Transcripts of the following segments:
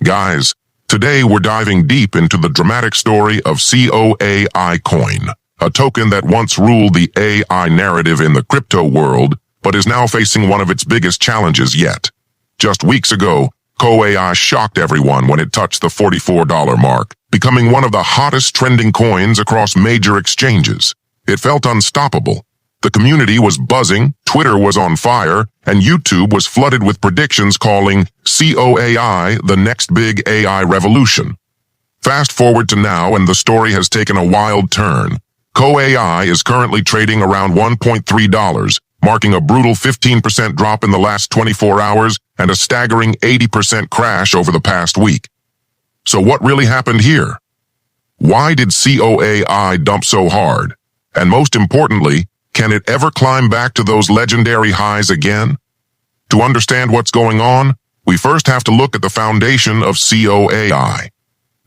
Guys, today we're diving deep into the dramatic story of Coai Coin, a token that once ruled the AI narrative in the crypto world, but is now facing one of its biggest challenges yet. Just weeks ago, Coai shocked everyone when it touched the $44 mark, becoming one of the hottest trending coins across major exchanges. It felt unstoppable. The community was buzzing, Twitter was on fire, and YouTube was flooded with predictions calling Coai the next big AI revolution. Fast forward to now, and the story has taken a wild turn. Coai is currently trading around $1.3, marking a brutal 15% drop in the last 24 hours and a staggering 80% crash over the past week. So what really happened here? Why did Coai dump so hard? And most importantly, can it ever climb back to those legendary highs again? To understand what's going on, we first have to look at the foundation of Coai.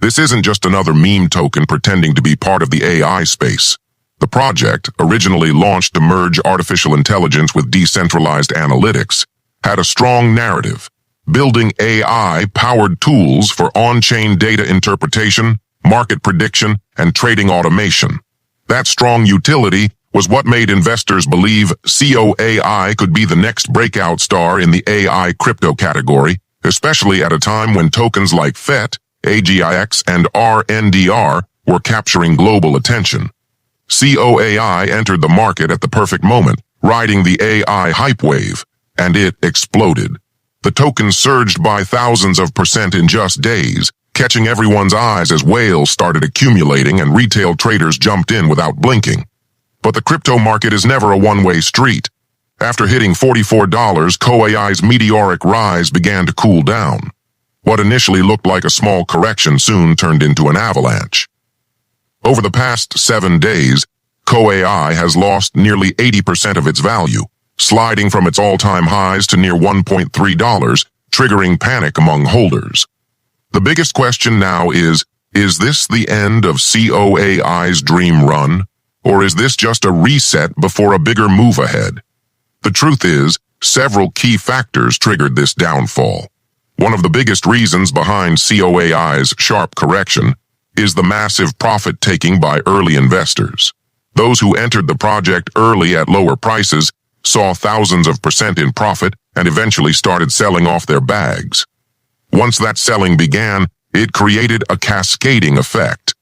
This isn't just another meme token pretending to be part of the AI space. The project, originally launched to merge artificial intelligence with decentralized analytics, had a strong narrative, building AI-powered tools for on-chain data interpretation, market prediction, and trading automation. That strong utility was what made investors believe Coai could be the next breakout star in the AI crypto category, especially at a time when tokens like FET, AGIX, and RNDR were capturing global attention. Coai entered the market at the perfect moment, riding the AI hype wave, and it exploded. The token surged by thousands of percent in just days, catching everyone's eyes as whales started accumulating and retail traders jumped in without blinking. But the crypto market is never a one-way street. After hitting $44, Coai's meteoric rise began to cool down. What initially looked like a small correction soon turned into an avalanche. Over the past 7 days, Coai has lost nearly 80% of its value, sliding from its all-time highs to near $1.3, triggering panic among holders. The biggest question now is this the end of Coai's dream run? Or is this just a reset before a bigger move ahead? The truth is, several key factors triggered this downfall. One of the biggest reasons behind Coai's sharp correction is the massive profit-taking by early investors. Those who entered the project early at lower prices saw thousands of percent in profit and eventually started selling off their bags. Once that selling began, it created a cascading effect.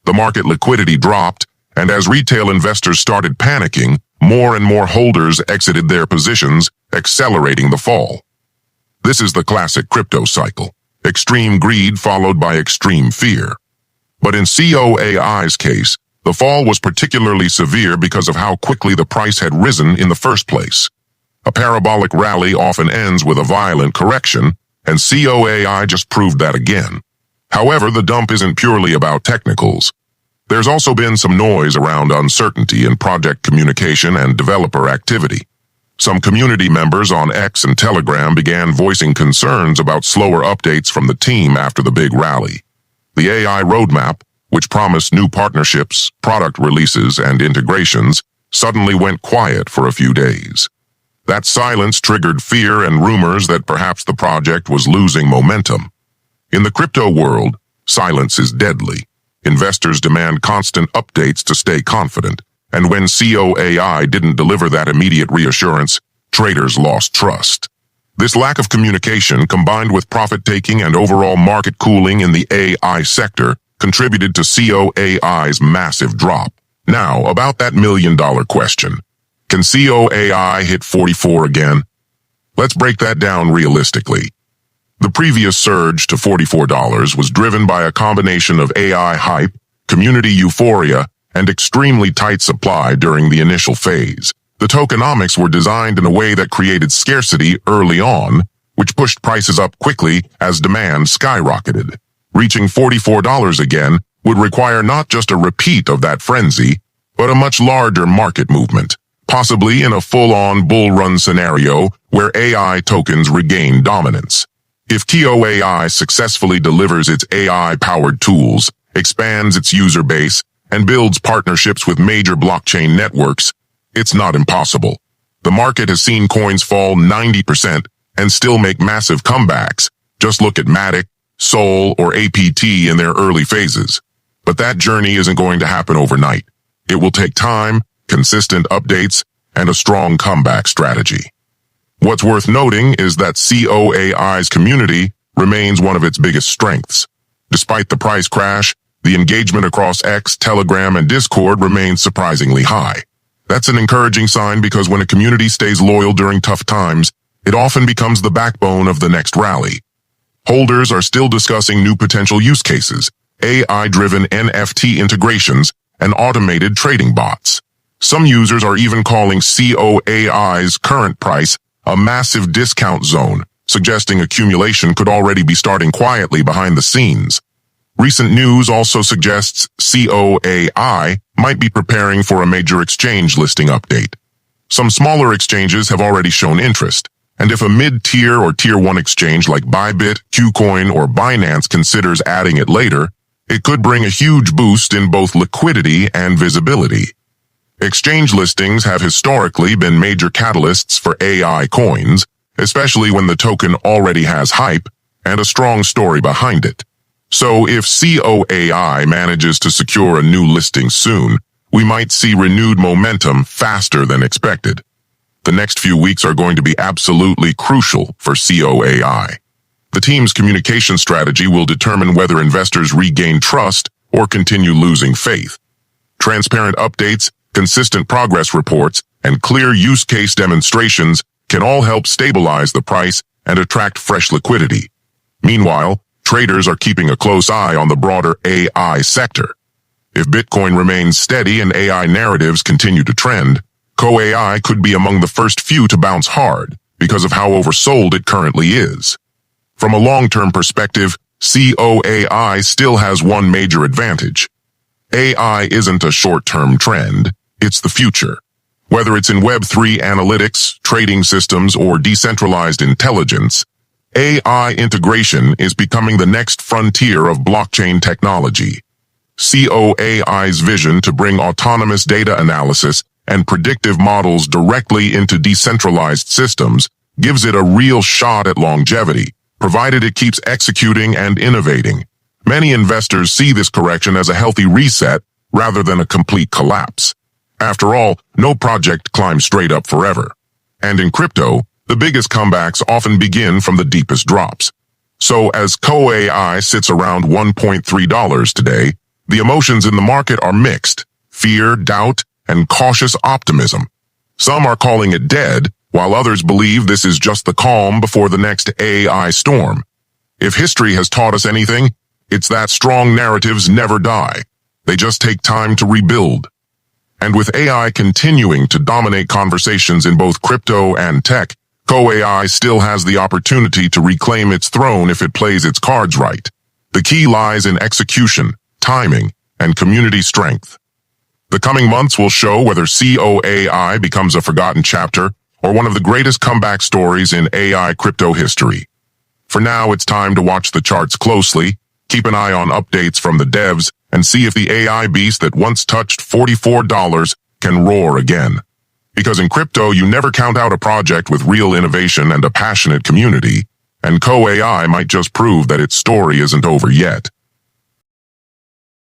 The market liquidity dropped, and as retail investors started panicking, more and more holders exited their positions, accelerating the fall. This is the classic crypto cycle, extreme greed followed by extreme fear. But in Coai's case, the fall was particularly severe because of how quickly the price had risen in the first place. A parabolic rally often ends with a violent correction, and Coai just proved that again. However, the dump isn't purely about technicals. There's also been some noise around uncertainty in project communication and developer activity. Some community members on X and Telegram began voicing concerns about slower updates from the team after the big rally. The AI roadmap, which promised new partnerships, product releases, and integrations, suddenly went quiet for a few days. That silence triggered fear and rumors that perhaps the project was losing momentum. In the crypto world, silence is deadly. Investors demand constant updates to stay confident, and when Coai didn't deliver that immediate reassurance, traders lost trust. This lack of communication, combined with profit-taking and overall market cooling in the AI sector, contributed to Coai's massive drop. Now, about that million-dollar question. Can Coai hit 44 again? Let's break that down realistically. The previous surge to $44 was driven by a combination of AI hype, community euphoria, and extremely tight supply during the initial phase. The tokenomics were designed in a way that created scarcity early on, which pushed prices up quickly as demand skyrocketed. Reaching $44 again would require not just a repeat of that frenzy, but a much larger market movement, possibly in a full-on bull run scenario where AI tokens regain dominance. If Coai successfully delivers its AI-powered tools, expands its user base, and builds partnerships with major blockchain networks, it's not impossible. The market has seen coins fall 90% and still make massive comebacks. Just look at Matic, Sol, or APT in their early phases. But that journey isn't going to happen overnight. It will take time, consistent updates, and a strong comeback strategy. What's worth noting is that COAI's community remains one of its biggest strengths. Despite the price crash, the engagement across X, Telegram, and Discord remains surprisingly high. That's an encouraging sign because when a community stays loyal during tough times, it often becomes the backbone of the next rally. Holders are still discussing new potential use cases, AI-driven NFT integrations, and automated trading bots. Some users are even calling COAI's current price a massive discount zone, suggesting accumulation could already be starting quietly behind the scenes. Recent news also suggests COAI might be preparing for a major exchange listing update. Some smaller exchanges have already shown interest, and if a mid-tier or tier 1 exchange like Bybit, KuCoin, or Binance considers adding it later, it could bring a huge boost in both liquidity and visibility. Exchange listings have historically been major catalysts for AI coins, especially when the token already has hype and a strong story behind it. So if COAI manages to secure a new listing soon, we might see renewed momentum faster than expected. The next few weeks are going to be absolutely crucial for COAI. The team's communication strategy will determine whether investors regain trust or continue losing faith. Transparent updates, consistent progress reports, and clear use case demonstrations can all help stabilize the price and attract fresh liquidity. Meanwhile, traders are keeping a close eye on the broader AI sector. If Bitcoin remains steady and AI narratives continue to trend, Coai could be among the first few to bounce hard because of how oversold it currently is. From a long-term perspective, COAI still has one major advantage. AI isn't a short-term trend, it's the future. Whether it's in Web3 analytics, trading systems, or decentralized intelligence, AI integration is becoming the next frontier of blockchain technology. COAI's vision to bring autonomous data analysis and predictive models directly into decentralized systems gives it a real shot at longevity, provided it keeps executing and innovating. Many investors see this correction as a healthy reset rather than a complete collapse. After all, no project climbs straight up forever. And in crypto, the biggest comebacks often begin from the deepest drops. So as Coai sits around $1.3 today, the emotions in the market are mixed: fear, doubt, and cautious optimism. Some are calling it dead, while others believe this is just the calm before the next AI storm. If history has taught us anything, it's that strong narratives never die. They just take time to rebuild. And with AI continuing to dominate conversations in both crypto and tech, Coai still has the opportunity to reclaim its throne if it plays its cards right. The key lies in execution, timing, and community strength. The coming months will show whether Coai becomes a forgotten chapter or one of the greatest comeback stories in AI crypto history. For now, it's time to watch the charts closely, keep an eye on updates from the devs, and see if the AI beast that once touched $44 can roar again. Because in crypto, you never count out a project with real innovation and a passionate community, and Coai might just prove that its story isn't over yet.